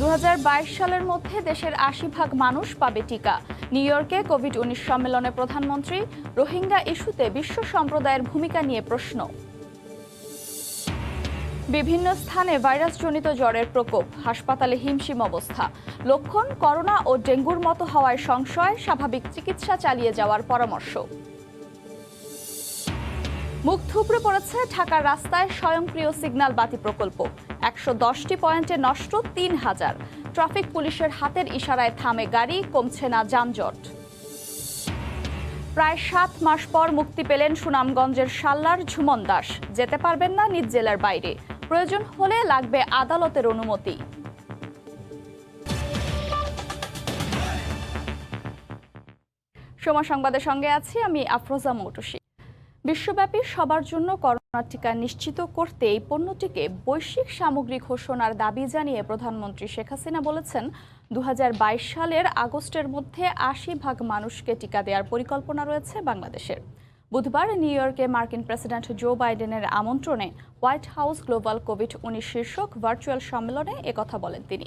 2022 সালের মধ্যে দেশের 80% মানুষ পাবে টিকা। নিউ ইয়র্কে কোভিড-19 সম্মেলনে প্রধানমন্ত্রী। রোহিঙ্গা ইস্যুতে বিশ্ব সম্প্রদায়ের ভূমিকা নিয়ে প্রশ্ন। বিভিন্ন স্থানে ভাইরাসজনিত জ্বরের প্রকোপ, হাসপাতালে হিমশিম অবস্থা। লক্ষণ করোনা ও ডেঙ্গুর মতো হওয়ায় সংশয়, স্বাভাবিক চিকিৎসা চালিয়ে যাওয়ার পরামর্শ। মুখ থুবড়ে পড়েছে ঢাকার রাস্তায় স্বয়ংক্রিয় সিগন্যাল বাতি প্রকল্প। 110টি পয়েন্টে নষ্ট 3000। ট্রাফিক পুলিশের হাতের ইশারায় থামে গাড়ি, কমছে না যানজট। প্রায় 7 মাস পর মুক্তি পেলেন সুনামগঞ্জের শাল্লার ঝুমন দাস। যেতে পারবেন না নিজ জেলার বাইরে, প্রয়োজন হলে লাগবে আদালতের অনুমতি। সময় সংবাদের সঙ্গে আছি আমি আফরোজা মৌটুসী। বিশ্বব্যাপী সবার জন্য করোনা টিকা নিশ্চিত করতে এই পণ্যটিকে বৈশ্বিক সামগ্রিক ঘোষণার দাবি জানিয়ে প্রধানমন্ত্রী শেখ হাসিনা বলেছেন, 2022 সালের আগস্টের মধ্যে 80% মানুষকে টিকা দেওয়ার পরিকল্পনা রয়েছে বাংলাদেশের। বুধবার নিউ ইয়র্কে মার্কিন প্রেসিডেন্ট জো বাইডেনের আমন্ত্রণে হোয়াইট হাউস গ্লোবাল কোভিড-19 শীর্ষক ভার্চুয়াল সম্মেলনে একথা বলেন তিনি।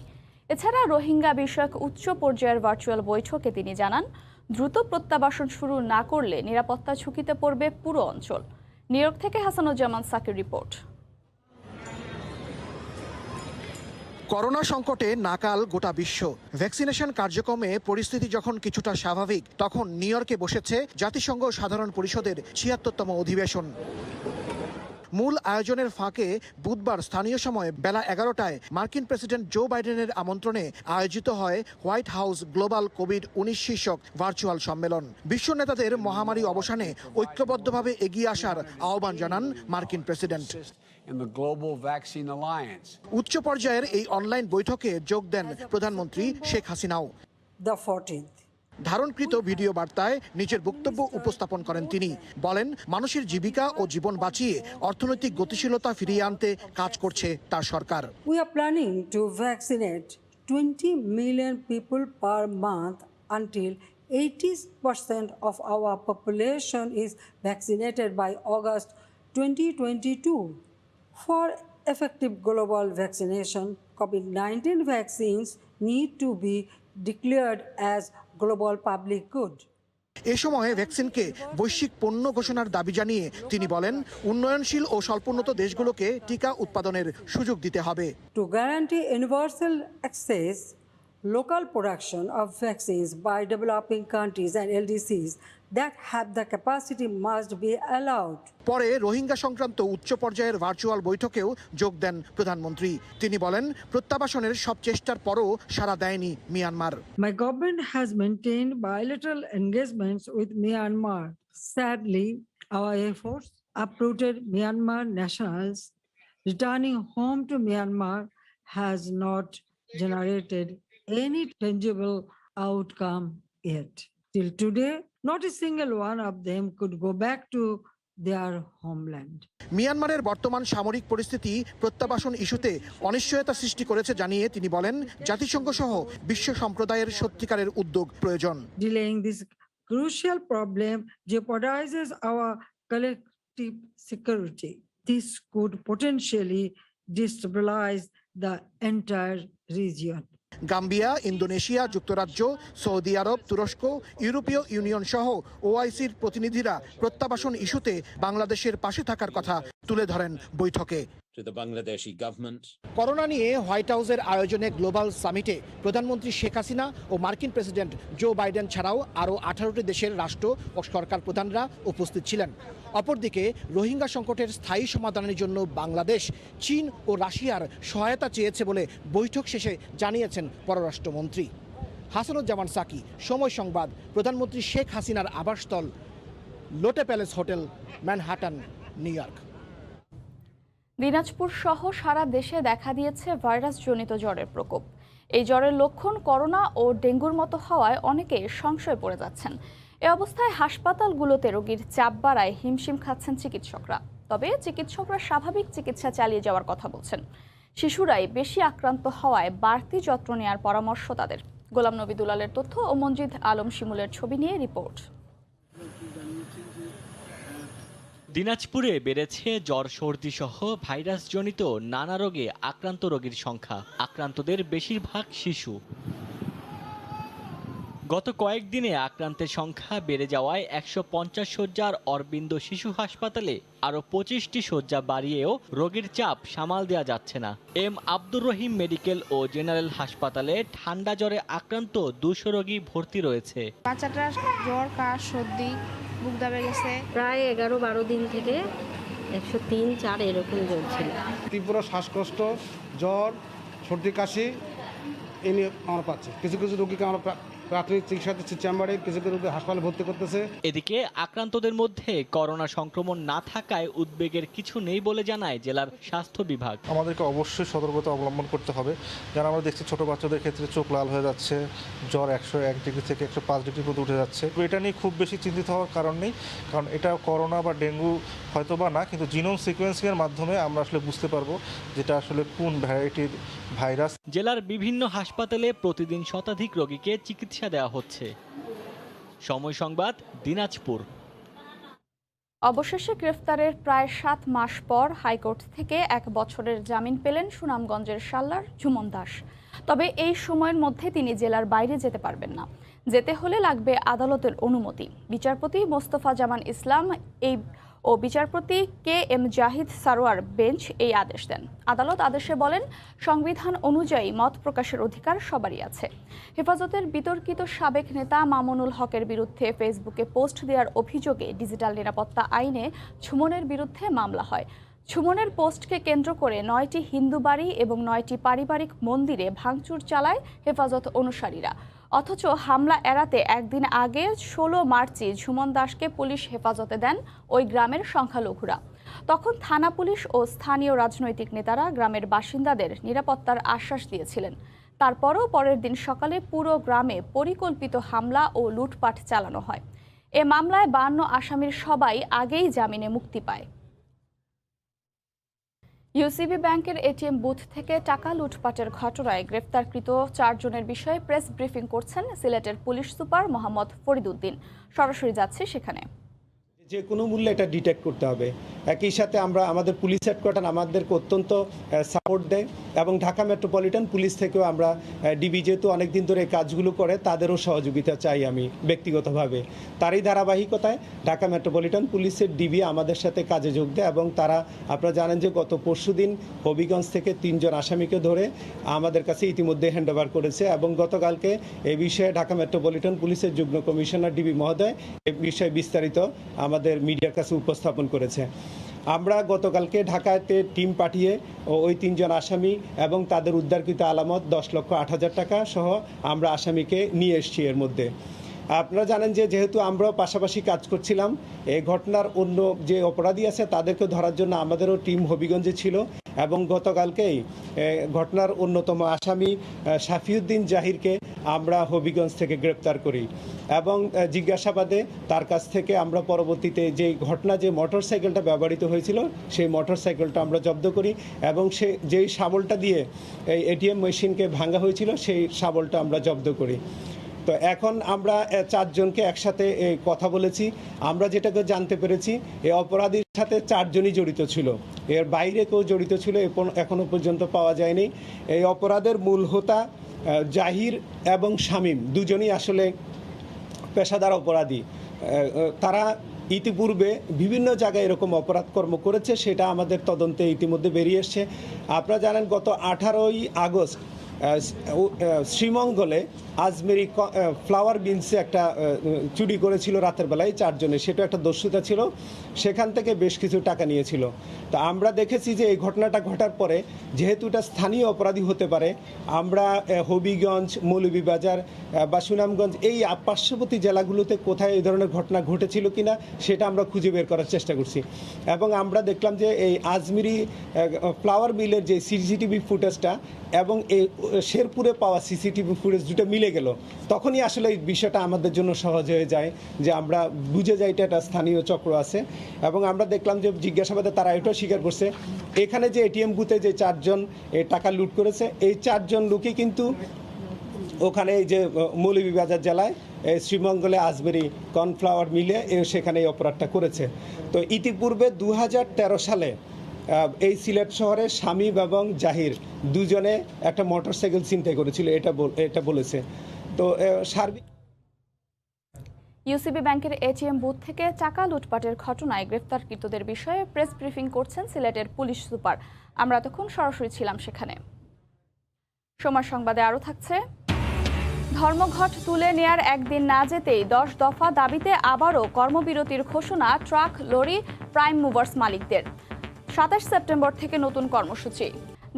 এছাড়া রোহিঙ্গা বিষয়ক উচ্চ পর্যায়ের ভার্চুয়াল বৈঠকে তিনি জানান, দ্রুত প্রত্যাবাসন শুরু না করলে নিরাপত্তা ঝুঁকিতে পড়বে পুরো অঞ্চল। নিউ ইয়র্ক থেকে হাসানুজ্জামান সাকির রিপোর্ট। করোনা সংকটে নাকাল গোটা বিশ্ব। ভ্যাকসিনেশন কার্যক্রমে পরিস্থিতি যখন কিছুটা স্বাভাবিক, তখন নিউ ইয়র্কে বসেছে জাতিসংঘ সাধারণ পরিষদের 76তম অধিবেশন। মূল আয়োজনের ফাঁকে বুধবার স্থানীয় সময় বেলা 11টায় মার্কিন প্রেসিডেন্ট জো বাইডেনের আমন্ত্রণে আয়োজিত হয় হোয়াইট হাউস গ্লোবাল কোভিড-19 শীর্ষক ভার্চুয়াল সম্মেলন। বিশ্ব নেতাদের মহামারী অবসানে ঐক্যবদ্ধভাবে এগিয়ে আসার আহ্বান জানান মার্কিন প্রেসিডেন্ট। উচ্চ পর্যায়ের এই অনলাইন বৈঠকে যোগ দেন প্রধানমন্ত্রী শেখ হাসিনাও। ধারণকৃত ভিডিও বার্তায় নিজের বক্তব্য উপস্থাপন করেন তিনি। বলেন, মানুষের জীবিকা ও জীবন বাঁচিয়ে অর্থনৈতিক গতিশীলতা ফিরিয়ে আনতে কাজ করছে তার সরকার। We are planning to vaccinate 20 million people per month until 80% of our population is vaccinated by August 2022. For effective global vaccination, COVID-19 vaccines need to be declared as global public good. এ সময় ভ্যাকসিনকে বৈশ্বিক পণ্য ঘোষণার দাবি জানিয়ে তিনি বলেন, উন্নয়নশীল ও স্বল্পোন্নত দেশগুলোকে টিকা উৎপাদনের সুযোগ দিতে হবে। To guarantee universal access, local production of vaccines by developing countries and LDCs that have the capacity must be allowed. পরে রোহিঙ্গা সংক্রান্ত উচ্চ পর্যায়ের ভার্চুয়াল বৈঠকেও যোগ দেন প্রধানমন্ত্রী। তিনি বলেন, প্রত্যাবাসনের সব চেষ্টার পরও সাড়া দেয়নি Myanmar. My government has maintained bilateral engagements with Myanmar. Sadly, our efforts uprooted Myanmar nationals. Returning home to Myanmar has not generated any tangible outcome yet. Till today, not a single one of them could go back to their homeland. মিয়ানমারের বর্তমান সামরিক পরিস্থিতি প্রত্যাবাসন ইস্যুতে অনিশ্চয়তা সৃষ্টি করেছে জানিয়ে তিনি বলেন, জাতিসংঘ সহ বিশ্ব সম্প্রদায়ের সত্যিকারের উদ্যোগ প্রয়োজন। Delaying this crucial problem jeopardizes our collective security. This could potentially destabilize the entire region. Gambia, Indonesia, যুক্তরাজ্য, সৌদি আরব, তুরস্ক, ইউরোপীয় ইউনিয়ন সহ ওআইসির প্রতিনিধিরা প্রত্যাবাসন ইস্যুতে বাংলাদেশের পাশে থাকার কথা তুলে ধরেন বৈঠকে। করোনা নিয়ে হোয়াইট হাউসের আয়োজনে গ্লোবাল সামিটে প্রধানমন্ত্রী শেখ হাসিনা ও মার্কিন প্রেসিডেন্ট জো বাইডেন ছাড়াও আরও 18টি দেশের রাষ্ট্র ও সরকার প্রধানরা উপস্থিত ছিলেন। অপরদিকে রোহিঙ্গা সংকটের স্থায়ী সমাধানের জন্য বাংলাদেশ, চীন ও রাশিয়ার সহায়তা চেয়েছে বলে বৈঠক শেষে জানিয়েছেন পররাষ্ট্রমন্ত্রী। হাসানুজ্জামান সাকি, সময় সংবাদ। প্রধানমন্ত্রী শেখ হাসিনার আবাসস্থল লোটে palace hotel, Manhattan, new York. Dinajpur সহ সারা দেশে দেখা দিয়েছে ভাইরাসজনিত জ্বরের প্রকোপ। এই জ্বরের লক্ষণ করোনা ও ডেঙ্গুর মতো হওয়ায় অনেকে সংশয়ে পড়ে যাচ্ছেন। এ অবস্থায় হাসপাতালগুলোতে রোগীর চাপ বাড়ায় হিমশিম খাচ্ছেন চিকিৎসকরা। তবে চিকিৎসকরা স্বাভাবিক চিকিৎসা চালিয়ে যাওয়ার কথা বলছেন। শিশুরাই বেশি আক্রান্ত হওয়ায় বাড়তি যত্ন নেওয়ার পরামর্শ তাদের। গোলাম নবী দুলালের তথ্য ও মনজিদ আলম শিমুলের ছবি নিয়ে রিপোর্ট। দিনাজপুরে বেড়েছে জ্বর সর্দি সহ ভাইরাসজনিত নানা রোগে আক্রান্ত রোগীর সংখ্যা। আক্রান্তদের বেশিরভাগ শিশু। গত কয়েকদিনে আক্রান্তের সংখ্যা বেড়ে যাওয়ায় ১৫০ শয্যার অরবিন্দ শিশু হাসপাতালে আরও ২৫টি শয্যা বাড়িয়েও রোগীর চাপ সামাল দেওয়া যাচ্ছে না। এম আব্দুর রহিম মেডিকেল ও জেনারেল হাসপাতালে ঠান্ডা জ্বরে আক্রান্ত ২০০ রোগী ভর্তি রয়েছে। বাচ্চাটার জ্বর, কাশ, সর্দি, বুক দাবে গেছে। প্রায় ১১-১২ দিন থেকে ১০৩-১০৪ এরকম জ্বর ছিল। তীব্র শ্বাসকষ্ট, জ্বর, সর্দি, কাশি এই নিয়ে আমরা পাচ্ছি। কিছু কিছু রোগীকে আমরা প্রাথমিক চিকিৎসা দিচ্ছি চেম্বারে, কিছু কিছু রোগী হাসপাতালে ভর্তি করতেছে। এদিকে আক্রান্তদের মধ্যে করোনা সংক্রমণ না থাকায় উদ্বেগের কিছু নেই বলে জানায় জেলার স্বাস্থ্য বিভাগ। আমাদেরকে অবশ্যই সতর্কতা অবলম্বন করতে হবে। যেন আমরা দেখছি ছোট বাচ্চাদের ক্ষেত্রে চোখ লাল হয়ে যাচ্ছে, জ্বর ১০১ ডিগ্রি থেকে ১০৫ ডিগ্রি পর্যন্ত উঠে যাচ্ছে। এটা নিয়ে খুব বেশি চিন্তিত হওয়ার কারণ নেই, কারণ এটা করোনা বা ডেঙ্গু হয়তো বা না, কিন্তু জিনোম সিকোয়েন্সিংয়ের মাধ্যমে আমরা আসলে বুঝতে পারবো যেটা আসলে কোন ভ্যারাইটির ভাইরাস। জেলার বিভিন্ন হাসপাতালে প্রতিদিন শতাধিক রোগীকে চিকিৎসা দেওয়া হচ্ছে। সময় সংবাদ, দিনাজপুর। অবশেষে গ্রেফতারের প্রায় ৭ মাস পর হাইকোর্ট থেকে ১ বছরের জামিন পেলেন সুনামগঞ্জের শাল্লার ঝুমন দাস। তবে এই সময়ের মধ্যে তিনি জেলার বাইরে যেতে পারবেন না। যেতে হলে লাগবে আদালতের অনুমতি। বিচারপতি মোস্তফা জামান ইসলাম ও বিচারপতি KM জাহিদ সারোয়ার বেঞ্চ এই আদেশ দেন। আদালত আদেশে বলেন, সংবিধান অনুযায়ী মত প্রকাশের অধিকার সবারই আছে। হেফাজতের বিতর্কিত সাবেক নেতা মামুনুল হকের বিরুদ্ধে ফেসবুকে পোস্ট দেওয়ার অভিযোগে ডিজিটাল নিরাপত্তা আইনে ঝুমনের বিরুদ্ধে মামলা হয়। ঝুমনের পোস্টকে কেন্দ্র করে ৯টি হিন্দু বাড়ি এবং ৯টি পারিবারিক মন্দিরে ভাঙচুর চালায় হেফাজত অনুসারীরা। অথচ হামলা এড়াতে একদিন আগে ১৬ মার্চই ঝুমন দাসকে পুলিশ হেফাজতে দেন ওই গ্রামের সংখ্যালঘুরা। তখন থানা পুলিশ ও স্থানীয় রাজনৈতিক নেতারা গ্রামের বাসিন্দাদের নিরাপত্তার আশ্বাস দিয়েছিলেন। তারপরও পরের দিন সকালে পুরো গ্রামে পরিকল্পিত হামলা ও লুটপাট চালানো হয়। এ মামলায় ৫২ আসামির সবাই আগেই জামিনে মুক্তি পায়। ইউসিবি ব্যাংকের এটিএম বুথ থেকে টাকা লুটপাটের ঘটনায় গ্রেফতারকৃত ৪ জনের বিষয়ে প্রেস ব্রিফিং করছেন সিলেটের পুলিশ সুপার মোহাম্মদ ফরিদউদ্দিন। সরাসরি যাচ্ছে সেখানে। যে কোনো মূল্যে এটা ডিটেক্ট করতে হবে। একই সাথে আমরা আমাদের পুলিশ হেডকোয়ার্টার আমাদেরকে অত্যন্ত সাপোর্ট দেয় এবং ঢাকা মেট্রোপলিটন পুলিশ থেকেও আমরা ডিবি যেহেতু অনেকদিন ধরে এই কাজগুলো করে তাদেরও সহযোগিতা চাই আমি ব্যক্তিগতভাবে। তারই ধারাবাহিকতায় ঢাকা মেট্রোপলিটন পুলিশের ডিবি আমাদের সাথে কাজে যোগ দেয় এবং তারা আপনারা জানেন যে গত পরশুদিন হবিগঞ্জ থেকে ৩ জন আসামিকে ধরে আমাদের কাছে ইতিমধ্যে হ্যান্ডওভার করেছে এবং গতকালকে এই বিষয়ে ঢাকা মেট্রোপলিটন পুলিশের যুগ্ম কমিশনার ডিবি মহোদয় এই বিষয়ে বিস্তারিত আমাদের মিডিয়ার কাছে উপস্থাপন করেছে। আমরা গতকালকে ঢাকাতে টিম পাঠিয়ে ওই ৩ জন আসামি এবং তাদের উদ্ধারকৃত আলামত ১০,৮,০০০ টাকা সহ আমরা আসামিকে নিয়ে এসেছি। এর মধ্যে আপনারা জানেন যে যেহেতু আমরাও পাশাপাশি কাজ করছিলাম, এই ঘটনার অন্য যে অপরাধী আছে তাদেরকে ধরার জন্য আমাদেরও টিম হবিগঞ্জে ছিল এবং গতকালকেই ঘটনার অন্যতম আসামি শাফিউদ্দিন জাহিরকে আমরা হবিগঞ্জ থেকে গ্রেপ্তার করি এবং জিজ্ঞাসাবাদে তার কাছ থেকে আমরা পরবর্তীতে যে ঘটনা যে মোটরসাইকেলটা ব্যবহৃত হয়েছিল সেই মোটরসাইকেলটা আমরা জব্দ করি এবং সে যেই শাবলটা দিয়ে এই এটিএম মেশিনকে ভাঙা হয়েছিল সেই শাবলটা আমরা জব্দ করি। তো এখন আমরা ৪ জনকে একসাথে কথা বলেছি। আমরা যেটাকে জানতে পেরেছি এই অপরাধীর সাথে ৪ জনই জড়িত ছিল, এর বাইরে কেউ জড়িত ছিল এখনো পর্যন্ত পাওয়া যায়নি। এই অপরাধের মূল হোতা জাহির এবং শামীম দুজনই আসলে পেশাদার অপরাধী। তারা ইতিপূর্বে বিভিন্ন জায়গায় এরকম অপরাধ কর্ম করেছে, সেটা আমাদের তদন্তে ইতিমধ্যে বেরিয়ে এসছে। আপনারা জানেন গত 18ই আগস্ট শ্রীমঙ্গলে আজমেরি ফ্লাওয়ার বিনসে একটা চুরি করেছিল রাতের বেলায় 4 জনে, সেটা একটা দস্যুতা ছিল, সেখান থেকে বেশ কিছু টাকা নিয়েছিল। তো আমরা দেখেছি যে এই ঘটনাটা ঘটার পরে যেহেতু এটা স্থানীয় অপরাধী হতে পারে, আমরা হবিগঞ্জ, মৌলভীবাজার বা সুনামগঞ্জ এই পার্শ্ববর্তী জেলাগুলোতে কোথায় এই ধরনের ঘটনা ঘটেছিল কিনা সেটা আমরা খুঁজে বের করার চেষ্টা করছি এবং আমরা দেখলাম যে এই আজমেরি ফ্লাওয়ার মিলের যে সিসিটিভি ফুটেজটা এবং এই শেরপুরে পাওয়া সিসিটিভি ফুটেজ দুটো মিলে গেল, তখনই আসলে এই বিষয়টা আমাদের জন্য সহজ হয়ে যায় যে আমরা বুঝে যাই এটা একটা স্থানীয় চক্র আছে। এবং আমরা দেখলাম যে জিজ্ঞাসাবাদে তারা এটাও স্বীকার করছে এখানে যে এটিএম বুথে যে 4 জন টাকা লুট করেছে, এই 4 জন লোকই কিন্তু ওখানে এই যে মৌলভীবাজার জেলায় শ্রীমঙ্গলে আজবেরি কর্নফ্লাওয়ার মিলে সেখানে এই অপরাধটা করেছে। তো ইতিপূর্বে 2013 সালে এই সিলেট শহরে শামীম এবং জাহির দুজনে একটা মোটরসাইকেল ছিনতাই করেছিল, এটা বলেছে। তো সার্বিক ইউসিবি ব্যাংকের এটিএম বুথ থেকে টাকা লুটপাটের ঘটনায় গ্রেফতারকৃতদের বিষয়ে প্রেস ব্রিফিং করছেন সিলেটের পুলিশ সুপার। আমরা তখন সরাসরি ছিলাম সেখানে। সময় সংবাদে আরও থাকছে, ধর্মঘট তুলে নেয়ার একদিন না যেতেই 10 দফা দাবিতে আবারও কর্মবিরতির ঘোষণা ট্রাক, লরি, প্রাইম মুভার্স মালিকদের। 27 সেপ্টেম্বর থেকে নতুন কর্মসূচি।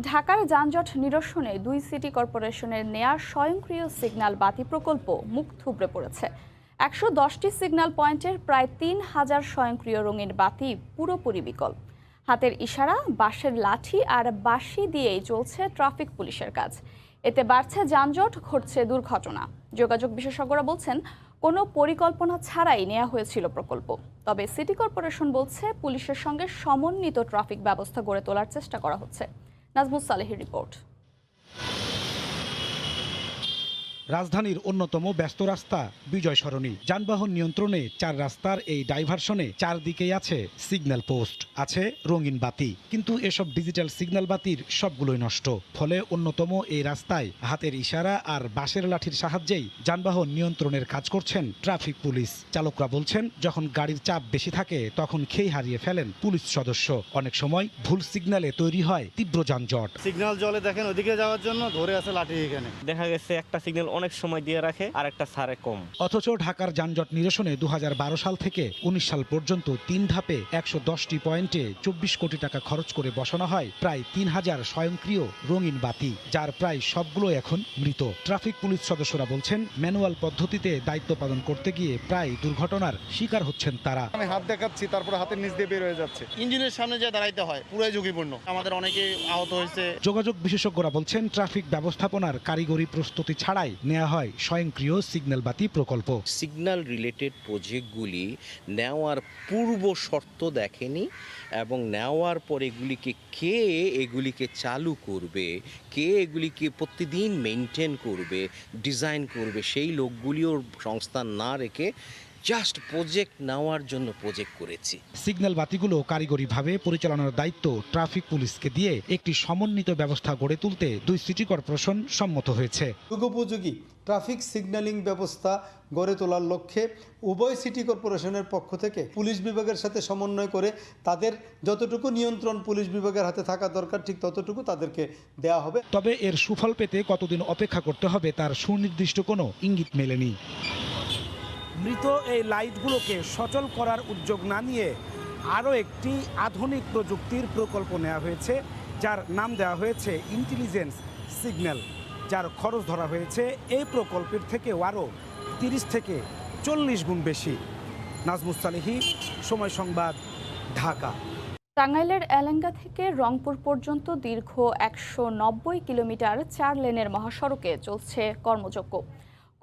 ঢাকার যানজট নিরসনে 2 সিটি কর্পোরেশনের নেয়া স্বয়ংক্রিয় সিগন্যাল বাতি প্রকল্প মুখ থুবড়ে পড়েছে। 110টি সিগন্যাল পয়েন্টের প্রায় 3000 স্বয়ংক্রিয় রঙিন বাতি পুরোপুরি বিকল। হাতের ইশারা, বাঁশের লাঠি আর বাঁশি দিয়েই চলছে ট্রাফিক পুলিশের কাজ। এতে বাড়ছে যানজট, ঘটছে দুর্ঘটনা। যোগাযোগ বিশেষজ্ঞরা বলছেন, কোনো পরিকল্পনা ছাড়াই নেওয়া হয়েছিল প্রকল্প। তবে সিটি কর্পোরেশন বলছে, পুলিশের সঙ্গে সমন্বিত ট্রাফিক ব্যবস্থা গড়ে তোলার চেষ্টা করা হচ্ছে। নাজমুস সালেহের রিপোর্ট। রাজধানীর অন্যতম ব্যস্ত রাস্তা বিজয় সরণি। যানবাহন নিয়ন্ত্রণে 4 রাস্তার এই ডাইভারশনে চারদিকেই আছে সিগন্যাল পোস্ট, আছে রঙিন বাতি, কিন্তু এসব ডিজিটাল সিগন্যাল বাতির সবগুলোই নষ্ট। ফলে অন্যতম এই রাস্তায় হাতের ইশারা আর বাঁশের লাঠির সাহায্যেই যানবাহন নিয়ন্ত্রণের কাজ করছেন ট্রাফিক পুলিশ। চালকরা বলছেন, যখন গাড়ির চাপ বেশি থাকে তখন খেই হারিয়ে ফেলেন পুলিশ সদস্য। অনেক সময় ভুল সিগন্যালে তৈরি হয় তীব্র যানজট। সিগন্যাল জলে দেখেন ওদিকে যাওয়ার জন্য ধরে আছে লাঠি, এখানে দেখা গেছে একটা সিগন্যাল অনেক সময় দিয়ে রাখে আর একটা সারে কম। অথচ ঢাকার যানজট নিরসনে 2012 সাল থেকে 19 সাল পর্যন্ত 3 ধাপে 110টি পয়েন্টে 24 কোটি টাকা খরচ করে বসানো হয় প্রায় 3000 স্বয়ংক্রিয় রঙিন বাতি, যার প্রায় সবগুলো এখন মৃত। ট্রাফিক পুলিশ সদস্যরা বলছেন, ম্যানুয়াল পদ্ধতিতে দায়িত্ব পালন করতে গিয়ে প্রায় দুর্ঘটনার শিকার হচ্ছেন তারা। আমি হাত দেখাচ্ছি, তারপর হাতের নিচ দিয়ে বের হয়ে যাচ্ছে। ইঞ্জিনের সামনে যে দাঁড়াইতে হয় পুরাই ঝুঁকিপূর্ণ। আমাদের অনেকে আহত হয়েছে। যোগাযোগ বিশেষজ্ঞরা বলছেন, ট্রাফিক ব্যবস্থাপনার কারিগরি প্রস্তুতি ছাড়াই নেওয়া হয় স্বয়ংক্রিয় সিগন্যাল বাতি প্রকল্প। সিগন্যাল রিলেটেড প্রজেক্টগুলি নেওয়ার পূর্ব শর্ত দেখেনি এবং নেওয়ার পর এগুলিকে চালু করবে, কে এগুলিকে প্রতিদিন মেনটেন করবে, ডিজাইন করবে, সেই লোকগুলিও সংস্থান না রেখে জাস্ট প্রজেক্ট নেওয়ার জন্য প্রজেক্ট করেছি। সিগন্যাল বাতিগুলো কারিগরিভাবে পরিচালনার দায়িত্ব ট্রাফিক পুলিশকে দিয়ে একটি সমন্বিত ব্যবস্থা গড়ে তুলতে 2 সিটি কর্পোরেশন সম্মত হয়েছে। যুগোপযোগী ট্রাফিক সিগন্যালিং ব্যবস্থা গড়ে তোলার লক্ষ্যে উভয় সিটি কর্পোরেশনের পক্ষ থেকে পুলিশ বিভাগের সাথে সমন্বয় করে তাদের যতটুকু নিয়ন্ত্রণ পুলিশ বিভাগের হাতে থাকা দরকার ঠিক ততটুকু তাদেরকে দেওয়া হবে। তবে এর সুফল পেতে কতদিন অপেক্ষা করতে হবে তার সুনির্দিষ্ট কোনো ইঙ্গিত মেলেনি। মৃত এই লাইটগুলোকে সচল করার উদ্যোগ না নিয়ে আরও একটি আধুনিক প্রযুক্তির প্রকল্প নেওয়া হয়েছে, যার নাম দেওয়া হয়েছে ইন্টেলিজেন্স সিগন্যাল, যার খরচ ধরা হয়েছে এই প্রকল্পের থেকেও আরও 30 থেকে 40 গুণ বেশি। নাজমুস সালেহী, সময় সংবাদ, ঢাকা। টাঙ্গাইলের এলেঙ্গা থেকে রংপুর পর্যন্ত দীর্ঘ 190 কিলোমিটার 4 লেনের মহাসড়কে চলছে কর্মযজ্ঞ।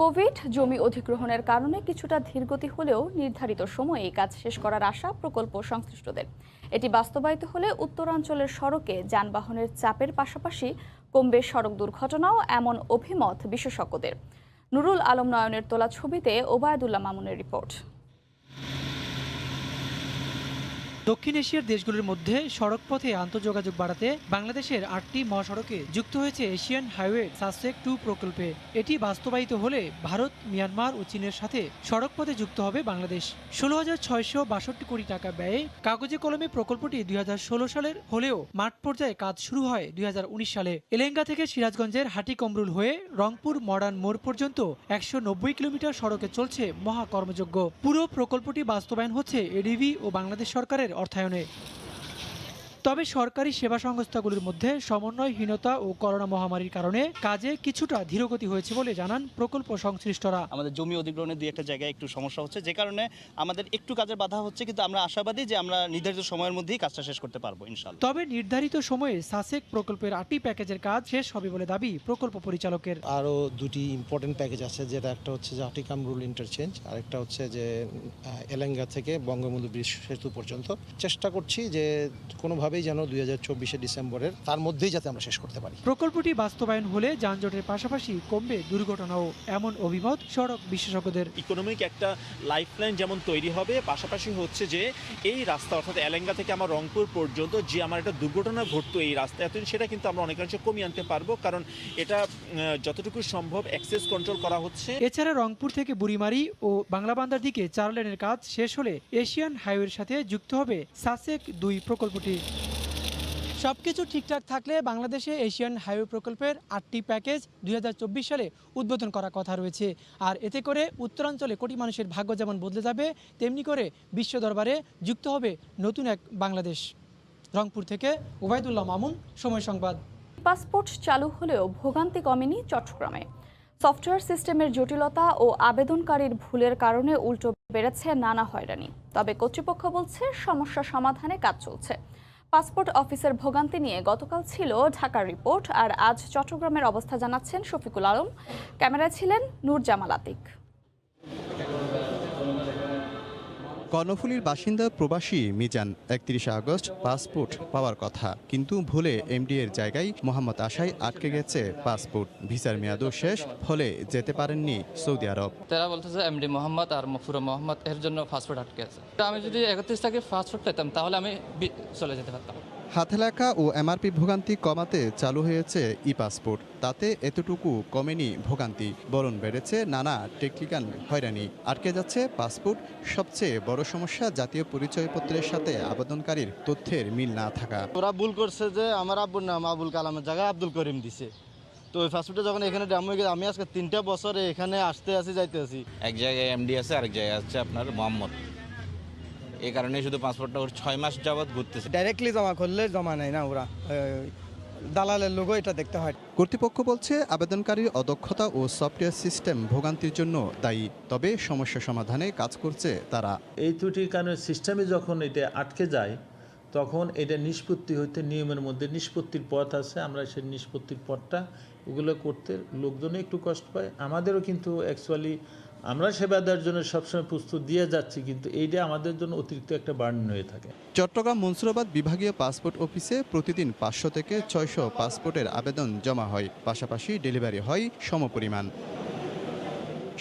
কোভিড জমি অধিগ্রহণের কারণে কিছুটা ধীরগতি হলেও নির্ধারিত সময়ে এই কাজ শেষ করার আশা প্রকল্প সংশ্লিষ্টদের। এটি বাস্তবায়িত হলে উত্তরাঞ্চলের সড়কে যানবাহনের চাপের পাশাপাশি কমবে সড়ক দুর্ঘটনাও, এমন অভিমত বিশেষজ্ঞদের। নুরুল আলম নয়নের তোলা ছবিতে ওবায়দুল্লাহ মামুনের রিপোর্ট। দক্ষিণ এশিয়ার দেশগুলোর মধ্যে সড়কপথে আন্তঃযোগাযোগ বাড়াতে বাংলাদেশের 8টি মহাসড়কে যুক্ত হয়েছে এশিয়ান হাইওয়ে সাসেক 2 প্রকল্পে। এটি বাস্তবায়িত হলে ভারত, মিয়ানমার ও চীনের সাথে সড়কপথে যুক্ত হবে বাংলাদেশ। 16,662 কোটি টাকা ব্যয়ে কাগজে কলমে প্রকল্পটি 2016 সালের হলেও মাঠ পর্যায়ে কাজ শুরু হয় 2019 সালে। এলেঙ্গা থেকে সিরাজগঞ্জের হাটিকমরুল হয়ে রংপুর মডার্ন মোড় পর্যন্ত 190 কিলোমিটার সড়কে চলছে মহাকর্মযজ্ঞ। পুরো প্রকল্পটি বাস্তবায়ন হচ্ছে এডিবি ও বাংলাদেশ সরকারের অর্থায়নে। তবে সরকারি সেবা সংস্থাগুলোর মধ্যে সমন্বয়হীনতা ও করোনা মহামারীর কারণে কাজে কিছুটা ধীরগতি হয়েছে বলে জানান প্রকল্প সংশ্লিষ্টরা। আমাদের জমি অধিগ্রহণের 2-1 জায়গায় একটু সমস্যা হচ্ছে, যে কারণে আমাদের একটু কাজের বাধা হচ্ছে, কিন্তু আমরা আশাবাদী যে আমরা নির্ধারিত সময়ের মধ্যেই কাজটা শেষ করতে পারবো ইনশাআল্লাহ। তবে নির্ধারিত সময়ে সাসেক প্রকল্পের 8টি প্যাকেজের কাজ শেষ হবে বলে দাবি প্রকল্প পরিচালকের। আরও 2টি ইম্পর্টেন্ট প্যাকেজ আছে, যেটা একটা হচ্ছে যে হাটিকামরুল ইন্টারচেঞ্জ, আর একটা হচ্ছে যে এলেঙ্গা থেকে বঙ্গবন্ধু ব্রিজ সেতু পর্যন্ত। চেষ্টা করছি যে কোনোভাবে কোনোভাবেই যেন 2024 ডিসেম্বরের তার মধ্যেই যাতে আমরা শেষ করতে পারি। প্রকল্পটি বাস্তবায়ন হলে যানজটের পাশাপাশি কমবে দুর্ঘটনাও, এমন অভিমত সড়ক বিশেষজ্ঞদের। ইকোনমিক একটা লাইফলাইন যেমন তৈরি হবে, পাশাপাশি হচ্ছে যে এই রাস্তা অর্থাৎ এলেঙ্গা থেকে আমার রংপুর পর্যন্ত যে আমার একটা দুর্ঘটনা ঘটতো এই রাস্তায়, সেটা কিন্তু আমরা অনেকাংশে কমিয়ে আনতে পারবো, কারণ এটা যতটুকু সম্ভব অ্যাক্সেস কন্ট্রোল করা হচ্ছে। এছাড়া রংপুর থেকে বুড়িমারি ও বাংলাবান্ধার দিকে 4 লেনের কাজ শেষ হলে এশিয়ান হাইওয়ের সাথে যুক্ত হবে সাসেক 2 প্রকল্পটি। সবকিছু ঠিকঠাক থাকলে বাংলাদেশে এশিয়ান হাইওয়ে প্রকল্পের 8টি প্যাকেজ 2024 সালে উদ্বোধন করার কথা রয়েছে। আর এতে করে উত্তরাঞ্চলে কোটি মানুষের ভাগ্য যেমন বদলে যাবে, তেমনি করে বিশ্ব দরবারে যুক্ত হবে নতুন এক বাংলাদেশ। রংপুর থেকে ওবায়দুল্লাহ মামুন, সময় সংবাদ। পাসপোর্ট চালু হলেও ভোগান্তি কমেনি চট্টগ্রামে। সফটওয়্যার সিস্টেমের জটিলতা ও আবেদনকারীর ভুলের কারণে উল্টো বেড়েছে নানা হয়রানি। তবে কর্তৃপক্ষ বলছে সমস্যা সমাধানে কাজ চলছে। পাসপোর্ট অফিসের ভোগান্তি নিয়ে গতকাল ছিল ঢাকার রিপোর্ট, আর আজ চট্টগ্রামের অবস্থা জানাচ্ছেন শফিকুল আলম। ক্যামেরায় ছিলেন নূর জামাল আতিক। কর্ণফুলীর বাসিন্দা প্রবাসী মিজান 31 আগস্ট পাসপোর্ট পাওয়ার কথা, কিন্তু ভুলে এমডি এর জায়গায় মোহাম্মদ আশায় আটকে গেছে পাসপোর্ট। ভিসার মেয়াদও শেষ, ফলে যেতে পারেননি সৌদি আরব। তারা বলতেছে এমডি মোহাম্মদ আর মফুরা মোহাম্মদ এর জন্য পাসপোর্ট আটকে আছে। আমি যদি 31 তারিখে পাসপোর্ট পেতাম তাহলে আমি চলে যেতে পারতাম। হাতে লেখা ও এমআরপি ভোগান্তি কমাতে চালু হয়েছে ই পাসপোর্ট। তাতে এতটুকু কমেনি ভোগান্তি, বরং বেড়েছে নানা টেকনিক্যাল হয়রানি। আটকে যাচ্ছে পাসপোর্ট। সবচেয়ে বড় সমস্যা জাতীয় পরিচয়পত্রের সাথে আবেদনকারীর তথ্যের মিল না থাকা। ওরা ভুল করছে যে আমার আব্বুর নাম আবুল কালামের জায়গায় আব্দুল করিম দিছে। তো ওই পাসপোর্টে যখন এখানে ড্যাম হয়ে গেছে, আমি আজকে 3টা বছরে এখানে আসতে আসি যাইতে আসি। এক জায়গায় এমডি আছে, আরেক জায়গায় আছে আপনার মোহাম্মদ। এই কারণে শুধু পাসপোর্টটা ওর 6 মাস যাবৎ ঘুরতেছে। ডাইরেক্টলি জমা করলে জমা নেয় না, ওরা দালালের লোগো এটা দেখতে হয়। কর্তৃপক্ষ বলছে আবেদনকারীর অদক্ষতা ও সফটওয়্যার সিস্টেম ভোগান্তির জন্য দায়ী, তবে সমস্যা সমাধানে কাজ করছে তারা। এই ত্রুটির কারণে সিস্টেমে যখন এটা আটকে যায়, তখন এটা নিষ্পত্তি হইতে নিয়মের মধ্যে নিষ্পত্তির পথ আছে। আমরা সেই নিষ্পত্তির পথটা ওগুলো করতে লোকজনও একটু কষ্ট পায়, আমাদেরও কিন্তু অ্যাকচুয়ালি আমরা সেবা দেওয়ার জন্য সবসময় প্রস্তুত দিয়ে যাচ্ছি, কিন্তু এইটা আমাদের জন্য অতিরিক্ত একটা বার্ডেন হয়ে থাকে। চট্টগ্রাম মনসুরাবাদ বিভাগীয় পাসপোর্ট অফিসে প্রতিদিন 500 থেকে 600 পাসপোর্টের আবেদন জমা হয়, পাশাপাশি ডেলিভারি হয় সমপরিমাণ।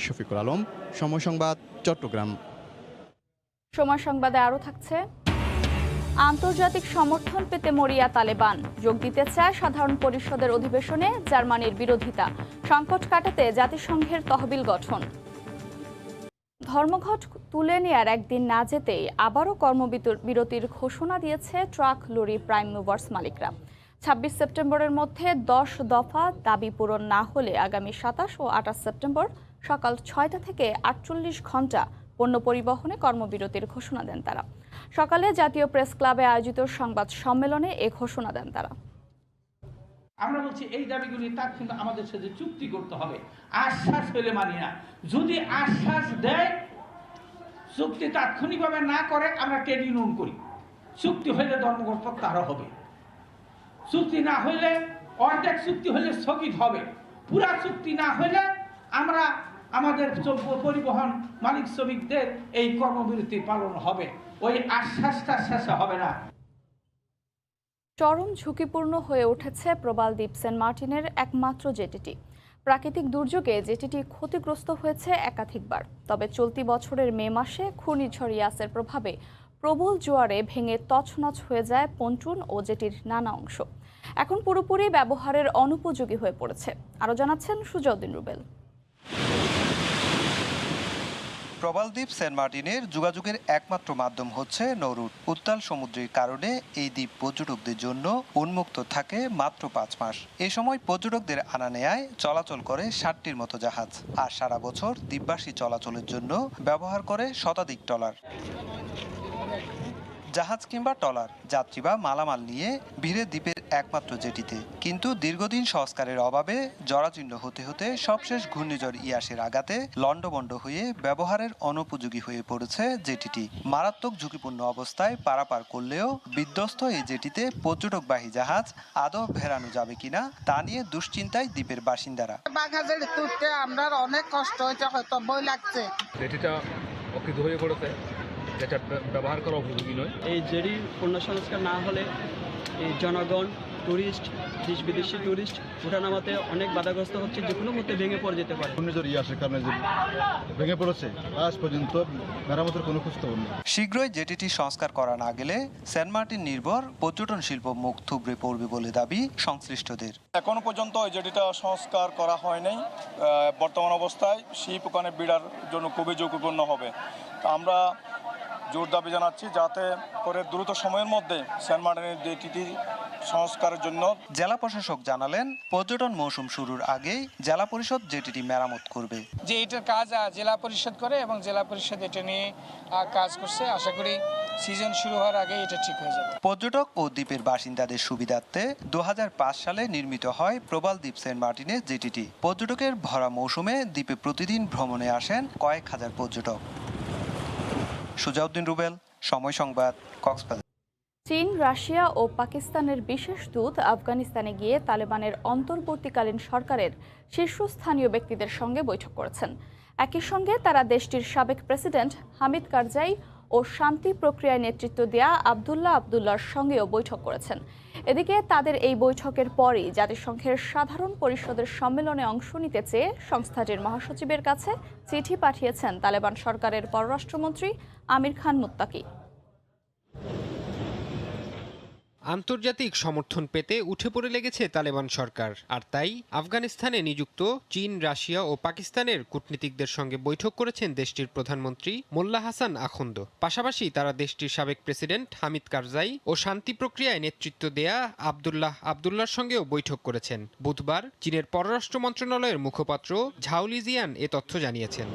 শফিকুল আলম, সময় সংবাদ, চট্টগ্রাম। সময় সংবাদে আরও থাকছে, আন্তর্জাতিক সমর্থন পেতে মরিয়া তালেবান, যোগ দিতে চায় সাধারণ পরিষদের অধিবেশনে জার্মানির বিরোধিতা, সংকট কাটাতে জাতিসংঘের তহবিল গঠন। ধর্মঘট তুলে নেয়ার একদিন না যেতেই আবারও কর্মবিরতির ঘোষণা দিয়েছে ট্রাক লরি প্রাইম মুভার্স মালিকরা। 26 সেপ্টেম্বরের মধ্যে 10 দফা দাবি পূরণ না হলে আগামী 27 ও 28 সেপ্টেম্বর সকাল 6টা থেকে 48 ঘণ্টা পণ্য পরিবহনে কর্মবিরতির ঘোষণা দেন তারা। সকালে জাতীয় প্রেস ক্লাবে আয়োজিত সংবাদ সম্মেলনে এ ঘোষণা দেন তারা। আমরা বলছি এই দাবিগুলি তার কিন্তু আমাদের সাথে চুক্তি করতে হবে, আশ্বাস পেলে মানি না। যদি আশ্বাস দেয়, চুক্তি তাৎক্ষণিকভাবে না করে, আমরা ট্রেড ইউনিয়ন করি। চুক্তি হইলে ধর্মঘট প্রত্যাহার হবে, চুক্তি না হইলে অর্ধেক চুক্তি হলে স্থগিত হবে, পুরা চুক্তি না হইলে আমরা আমাদের পরিবহন মালিক শ্রমিকদের এই কর্মবিরতি পালন হবে। ওই আশ্বাসটা শেষে হবে না। চরম ঝুঁকিপূর্ণ হয়ে উঠেছে প্রবাল দ্বীপ সেন্ট মার্টিনের একমাত্র জেটিটি। প্রাকৃতিক দুর্যোগে জেটিটি ক্ষতিগ্রস্ত হয়েছে একাধিকবার। তবে চলতি বছরের মে মাসে ঘূর্ণিঝড় ইয়াসের প্রভাবে প্রবল জোয়ারে ভেঙে তছনছ হয়ে যায় পন্টুন ও জেটির নানা অংশ। এখন পুরোপুরি ব্যবহারের অনুপযোগী হয়ে পড়েছে। আরও জানাচ্ছেন সুজাউদ্দিন রুবেল। প্রবালদ্বীপ সেন্ট মার্টিনের যোগাযোগের একমাত্র মাধ্যম হচ্ছে নৌরুট। উত্তাল সমুদ্রের কারণে এই দ্বীপ পর্যটকদের জন্য উন্মুক্ত থাকে মাত্র 5 মাস। এ সময় পর্যটকদের আনা নেয়ায় চলাচল করে 60টির মতো জাহাজ, আর সারা বছর দ্বীপবাসী চলাচলের জন্য ব্যবহার করে শতাধিক ট্রলার। জাহাজ কিংবা ট্রলার, যাত্রী বা মালামাল নিয়ে ভিড়ে দ্বীপের একমাত্র জেটিতে। কিন্তু দীর্ঘদিন সংস্কারের অভাবে জরাজীর্ণ হতে হতে সবশেষ ঘূর্ণিঝড় ইয়াসের আঘাতে লন্ডভন্ড হয়ে ব্যবহারের অনুপযোগী হয়ে পড়েছে জেটিটি। মারাত্মক ঝুঁকিপূর্ণ অবস্থায় পারাপার করলেও বিধ্বস্ত এই জেটিতে পর্যটকবাহী জাহাজ আদৌ ভেড়ানো যাবে কিনা তা নিয়ে দুশ্চিন্তায় দ্বীপের বাসিন্দারা। আমরা অনেক কষ্ট হয়েছে, হয়তো ভয় লাগছে। জেটিটা অকৃত হয়ে পড়েছে, যেটা ব্যবহার করা উপযোগী নয়। এই জেটির পূর্ণ সংস্কার না হলে এই জনগণ, ট্যুরিস্ট, দেশ বিদেশি ট্যুরিস্ট ওঠানামাতে অনেক বাধাগ্রস্ত হচ্ছে, যে কোনো মুহূর্তে ভেঙে পড়ে যেতে পারে। ঘূর্ণিঝড় ইয়াসের কারণে যে ভেঙে পড়েছে, আজ পর্যন্ত মেরামতের কোনো খোঁজখবর নেই। শীঘ্রই জেটিটি সংস্কার করা না গেলে সেন্ট মার্টিন নির্ভর পর্যটন শিল্প মুখ থুবড়ে পড়বে বলে দাবি সংশ্লিষ্টদের। এখনো পর্যন্ত এই জেটিটা সংস্কার করা হয়নি। বর্তমান অবস্থায় শিপ ওখানে বিড়ার জন্য খুবই ঝুঁকিপূর্ণ হবে। আমরা জোর দাবি জানাচ্ছি যাতে করে দ্রুত সময়ের মধ্যে সেন্ট মার্টিনের জেটিটি সংস্কারের জন্য। জেলা প্রশাসক জানালেন, পর্যটন মৌসুম শুরুর আগেই জেলা পরিষদ জেটিটি মেরামত করবে। যে এটার কাজ জেলা পরিষদ করে এবং জেলা পরিষদ এটা নিয়ে কাজ করছে। আশা করি সিজন শুরু হওয়ার আগে এটা ঠিক হয়ে যাবে। পর্যটক ও দ্বীপের বাসিন্দাদের সুবিধার্থে 2005 সালে নির্মিত হয় প্রবাল দ্বীপ সেন্ট মার্টিনের জেটিটি। পর্যটকের ভরা মৌসুমে দ্বীপে প্রতিদিন ভ্রমণে আসেন কয়েক হাজার পর্যটক। সুজাউদ্দিন রুবেল, সময় সংবাদ, কক্সবাজার। চীন, রাশিয়া ও পাকিস্তানের বিশেষ দূত আফগানিস্তানে গিয়ে তালেবানের অন্তর্বর্তীকালীন সরকারের শীর্ষস্থানীয় ব্যক্তিদের সঙ্গে বৈঠক করেছেন। একই সঙ্গে তারা দেশটির সাবেক প্রেসিডেন্ট হামিদ কারজাই ও শান্তি প্রক্রিয়ায় নেতৃত্ব দেয়া আবদুল্লাহর সঙ্গেও বৈঠক করেছেন। এদিকে তাদের এই বৈঠকের পরই জাতিসংঘের সাধারণ পরিষদের সম্মেলনে অংশ নিতে চেয়ে সংস্থাটির মহাসচিবের কাছে চিঠি পাঠিয়েছেন তালেবান সরকারের পররাষ্ট্রমন্ত্রী আমির খান মুত্তাকি। আন্তর্জাতিক সমর্থন পেতে উঠে পড়ে লেগেছে তালেবান সরকার, আর তাই আফগানিস্তানে নিযুক্ত চীন, রাশিয়া ও পাকিস্তানের কূটনীতিকদের সঙ্গে বৈঠক করেছেন দেশটির প্রধানমন্ত্রী মোল্লা হাসান আখন্দ। পাশাপাশি তারা দেশটির সাবেক প্রেসিডেন্ট হামিদ কারজাই ও শান্তি প্রক্রিয়ায় নেতৃত্ব দেয়া আবদুল্লাহর সঙ্গেও বৈঠক করেছেন। বুধবার চীনের পররাষ্ট্র মন্ত্রণালয়ের মুখপাত্র ঝাওলিজিয়ান এ তথ্য জানিয়েছেন।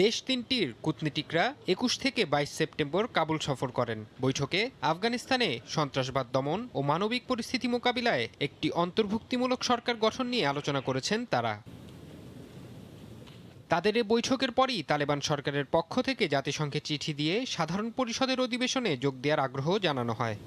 দেশ তিনটির কূটনীতিকরা 21 থেকে 22 সেপ্টেম্বর কাবুল সফর করেন। বৈঠকে আফগানিস্তানে সন্ত্রাসবাদ দমন ও মানবিক পরিস্থিতি মোকাবিলায় একটি অন্তর্ভুক্তিমূলক সরকার গঠন নিয়ে আলোচনা করেছেন তারা। তাদের এই বৈঠকের পরই তালেবান সরকারের পক্ষ থেকে জাতিসংঘে চিঠি দিয়ে সাধারণ পরিষদের অধিবেশনে যোগ দেওয়ার আগ্রহ জানানো হয়।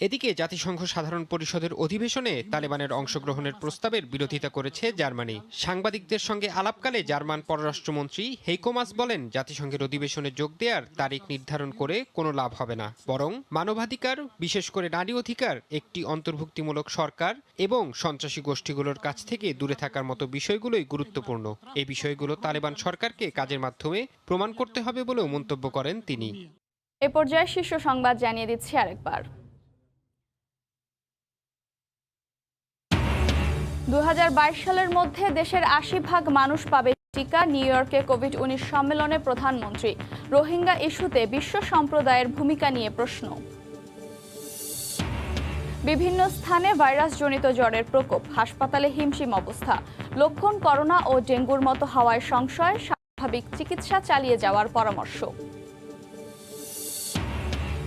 এদিকে জাতিসংঘ সাধারণ পরিষদের অধিবেশনে তালেবানের অংশগ্রহণের প্রস্তাবের বিরোধিতা করেছে জার্মানি। সাংবাদিকদের সঙ্গে আলাপকালে জার্মান পররাষ্ট্রমন্ত্রী হেইকো মাস বলেন, জাতিসংঘের অধিবেশনে যোগ দেওয়ার তারিখ নির্ধারণ করে কোনো লাভ হবে না, বরং মানবাধিকার, বিশেষ করে নারী অধিকার, একটি অন্তর্ভুক্তিমূলক সরকার এবং সন্ত্রাসী গোষ্ঠীগুলোর কাছ থেকে দূরে থাকার মতো বিষয়গুলোই গুরুত্বপূর্ণ। এই বিষয়গুলো তালেবান সরকারকে কাজের মাধ্যমে প্রমাণ করতে হবে বলেও মন্তব্য করেন তিনি। এ পর্যায়ে শীর্ষ সংবাদ জানিয়ে দিচ্ছি আরেকবার। 2022 সালের মধ্যে দেশের 80% মানুষ পাবে টিকা। নিউ ইয়র্কে কোভিড-19 সম্মেলনে প্রধানমন্ত্রী। রোহিঙ্গা ইস্যুতে বিশ্ব সম্প্রদায়ের ভূমিকা নিয়ে প্রশ্ন। বিভিন্ন স্থানে ভাইরাসজনিত জ্বরের প্রকোপ, হাসপাতালে হিমশিম অবস্থা। লক্ষণ করোনা ও ডেঙ্গুর মতো হওয়ায় সংশয়, স্বাভাবিক চিকিৎসা চালিয়ে যাওয়ার পরামর্শ।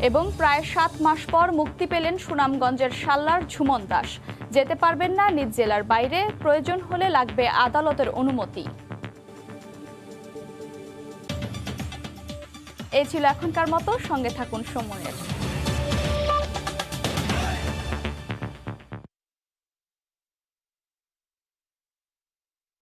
এবং প্রায় 7 মাস পর মুক্তি পেলেন সুনামগঞ্জের শাল্লার ঝুমন দাস। যেতে পারবেন না নিজ জেলার বাইরে, প্রয়োজন হলে লাগবে আদালতের অনুমতি। এই ছিল এখনকার মতো, সঙ্গে থাকুন সময়ের।